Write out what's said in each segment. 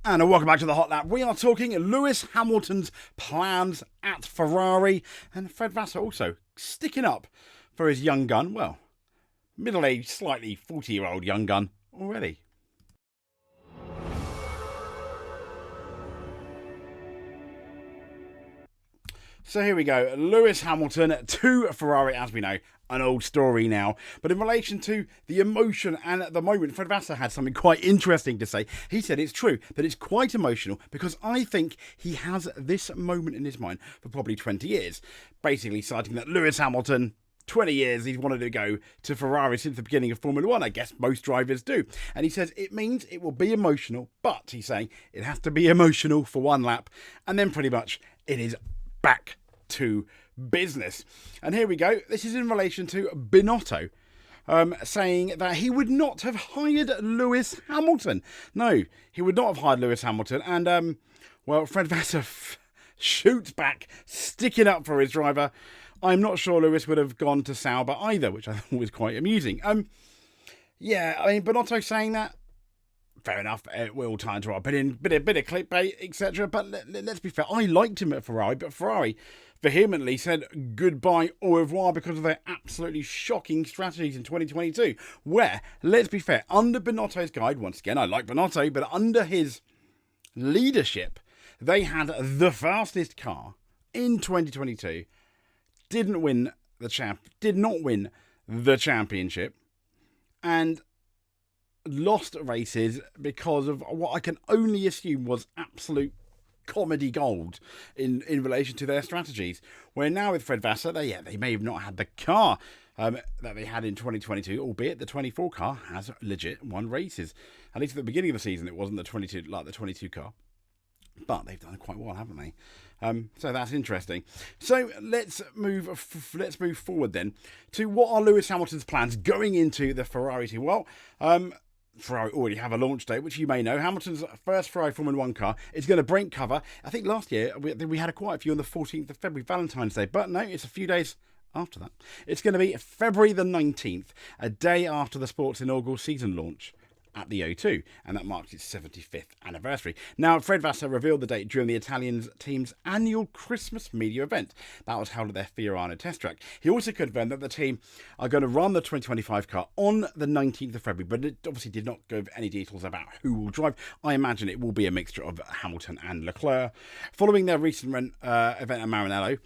And welcome back to the Hot Lap. We are talking Lewis Hamilton's plans at Ferrari, and Fred Vasseur also sticking up for his young gun. Well, middle-aged, slightly 40-year-old young gun already. So here we go. Lewis Hamilton to Ferrari, as we know, an old story now. But in relation to the emotion and at the moment, Fred Vasseur had something quite interesting to say. He said it's true that it's quite emotional because I think he has this moment in his mind for probably 20 years. Basically citing that Lewis Hamilton, 20 years he's wanted to go to Ferrari since the beginning of Formula One. I guess most drivers do. And he says it means it will be emotional, but he's saying it has to be emotional for one lap. And then pretty much it is back to business. And here we go. This is in relation to Binotto saying that he would not have hired Lewis Hamilton. No, he would not have hired Lewis Hamilton. And, well, Fred Vasseur shoots back, sticking up for his driver. I'm not sure Lewis would have gone to Sauber either, which I thought was quite amusing. Yeah, I mean, Binotto saying that, fair enough, we're all trying to put in a bit of clickbait, etc. But let's be fair, I liked him at Ferrari, but Ferrari vehemently said goodbye, au revoir, because of their absolutely shocking strategies in 2022. Where, let's be fair, under Binotto's guide, once again, I like Binotto, but under his leadership, they had the fastest car in 2022, did not win the championship, and lost races because of what I can only assume was absolute comedy gold in relation to their strategies. Where now with Fred Vasseur, they may have not had the car that they had in 2022, albeit the 24 car has legit won races. At least at the beginning of the season, it wasn't the 22 car. But they've done quite well, haven't they? So that's interesting. So let's move forward then to what are Lewis Hamilton's plans going into the Ferrari team. Well, Ferrari already have a launch date, which you may know. Hamilton's first Ferrari Formula 1 car is going to break cover. I think last year we had quite a few on the 14th of February, Valentine's Day. But no, it's a few days after that. It's going to be February the 19th, a day after the sport's inaugural season launch at the O2, and that marks its 75th anniversary. Now, Fred Vasseur revealed the date during the Italian team's annual Christmas media event. That was held at their Fiorano test track. He also confirmed that the team are going to run the 2025 car on the 19th of February, but it obviously did not give any details about who will drive. I imagine it will be a mixture of Hamilton and Leclerc. Following their recent event at Maranello,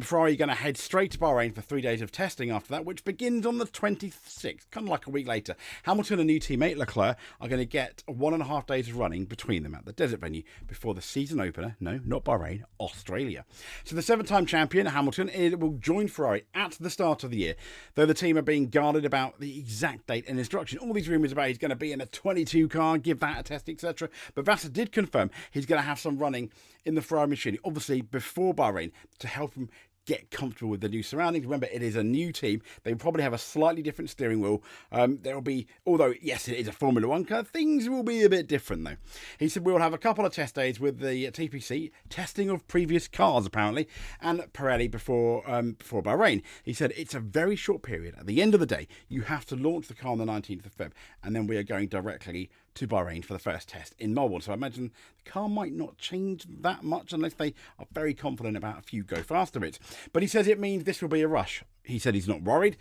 Ferrari are going to head straight to Bahrain for 3 days of testing after that, which begins on the 26th, kind of like a week later. Hamilton and new teammate Leclerc are going to get 1.5 days of running between them at the desert venue before the season opener, no, not Bahrain, Australia. So the 7-time champion, Hamilton, will join Ferrari at the start of the year, though the team are being guarded about the exact date and instruction. All these rumours about he's going to be in a 22 car, give that a test, etc. But Vasseur did confirm he's going to have some running in the Ferrari machine, obviously before Bahrain, to help him get comfortable with the new surroundings. Remember, it is a new team. They will probably have a slightly different steering wheel. There will be, although, yes, it is a Formula 1 car, things will be a bit different, though. He said we'll have a couple of test days with the TPC, testing of previous cars, apparently, and Pirelli before Bahrain. He said it's a very short period. At the end of the day, you have to launch the car on the 19th of Feb, and then we are going directly to Bahrain for the first test in Melbourne. So I imagine the car might not change that much unless they are very confident about a few go faster bits. But he says it means this will be a rush. He said he's not worried.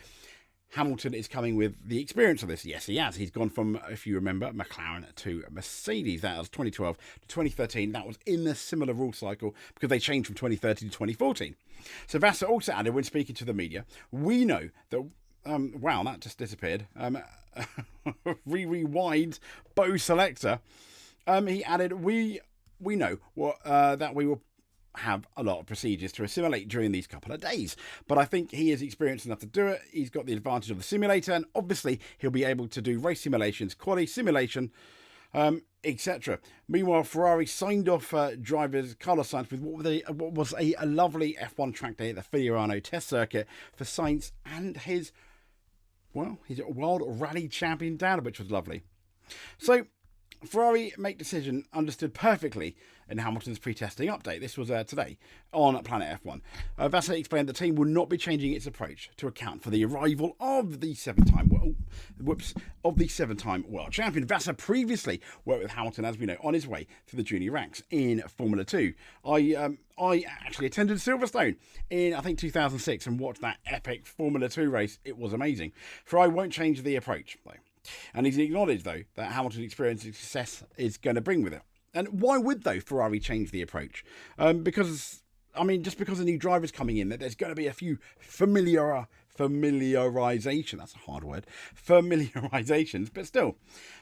Hamilton is coming with the experience of this. Yes, he has. He's gone from, if you remember, McLaren to Mercedes. That was 2012 to 2013. That was in a similar rule cycle because they changed from 2013 to 2014. So Vasseur also added when speaking to the media, we know that wow, that just disappeared. Rewind Bo Selector. He added, we know what that we will have a lot of procedures to assimilate during these couple of days. But I think he is experienced enough to do it. He's got the advantage of the simulator, and obviously he'll be able to do race simulations, quality simulation, etc. Meanwhile, Ferrari signed off drivers Carlos Sainz with what was a lovely F1 track day at the Fiorano test circuit for Sainz and his World Rally Champion dad, which was lovely. So Ferrari make decision understood perfectly in Hamilton's pre-testing update. This was today on Planet F1. Vasseur explained the team will not be changing its approach to account for the arrival of the seven-time world champion. Vasseur previously worked with Hamilton, as we know, on his way through the junior ranks in Formula 2. I actually attended Silverstone in, I think, 2006 and watched that epic Formula 2 race. It was amazing. Ferrari won't change the approach, though. And he's acknowledged, though, that Hamilton's experience and success is going to bring with it. And why would, though, Ferrari change the approach? Because a new driver's coming in, that there's going to be a few familiarization. That's a hard word. Familiarizations, but still.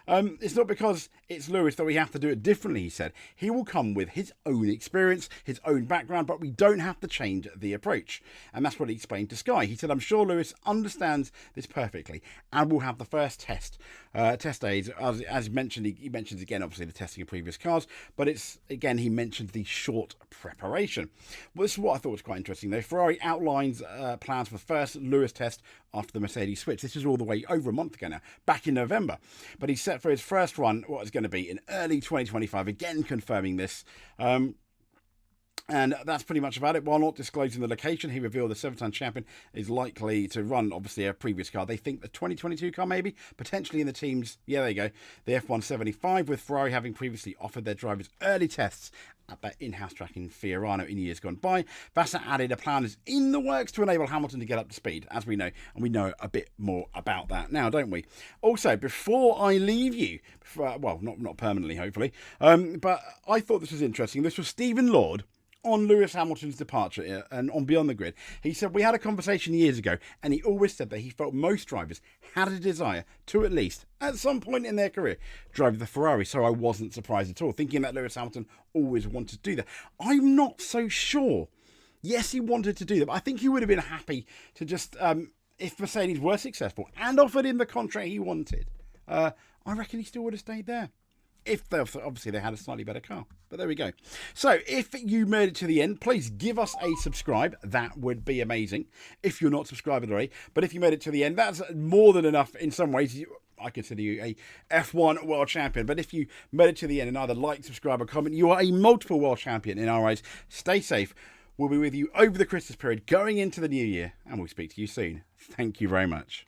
It's not because it's Lewis that we have to do it differently, he said. He will come with his own experience, his own background, but we don't have to change the approach. And that's what he explained to Sky. He said, I'm sure Lewis understands this perfectly and will have the first test days. As mentioned, he mentions again, obviously, the testing of previous cars, but he mentioned the short preparation. Well, this is what I thought was quite interesting, though. Ferrari outlines plans for the first Lewis test after the Mercedes switch. This is all the way over a month ago now, back in November. But he's set for his first run, what is going to be in early 2025, again confirming this. And that's pretty much about it. While not disclosing the location, he revealed the seven-time champion is likely to run, obviously, a previous car. They think the 2022 car, maybe, potentially in the team's, there you go, the F175, with Ferrari having previously offered their drivers early tests at their in-house track in Fiorano in years gone by. Vasseur added a plan is in the works to enable Hamilton to get up to speed, as we know, and we know a bit more about that now, don't we? Also, before I leave you, not permanently, hopefully, but I thought this was interesting. This was Stephen Lord on Lewis Hamilton's departure and on Beyond the Grid. He said, we had a conversation years ago, and he always said that he felt most drivers had a desire to at least, at some point in their career, drive the Ferrari. So I wasn't surprised at all, thinking that Lewis Hamilton always wanted to do that. I'm not so sure. Yes, he wanted to do that, but I think he would have been happy to just, if Mercedes were successful and offered him the contract he wanted, I reckon he still would have stayed there. If obviously they had a slightly better car. But there we go. So if you made it to the end, please give us a subscribe. That would be amazing if you're not subscribed already. But if you made it to the end, that's more than enough in some ways. I consider you a F1 world champion. But if you made it to the end and either like, subscribe or comment, you are a multiple world champion in our eyes. Stay safe. We'll be with you over the Christmas period going into the new year. And we'll speak to you soon. Thank you very much.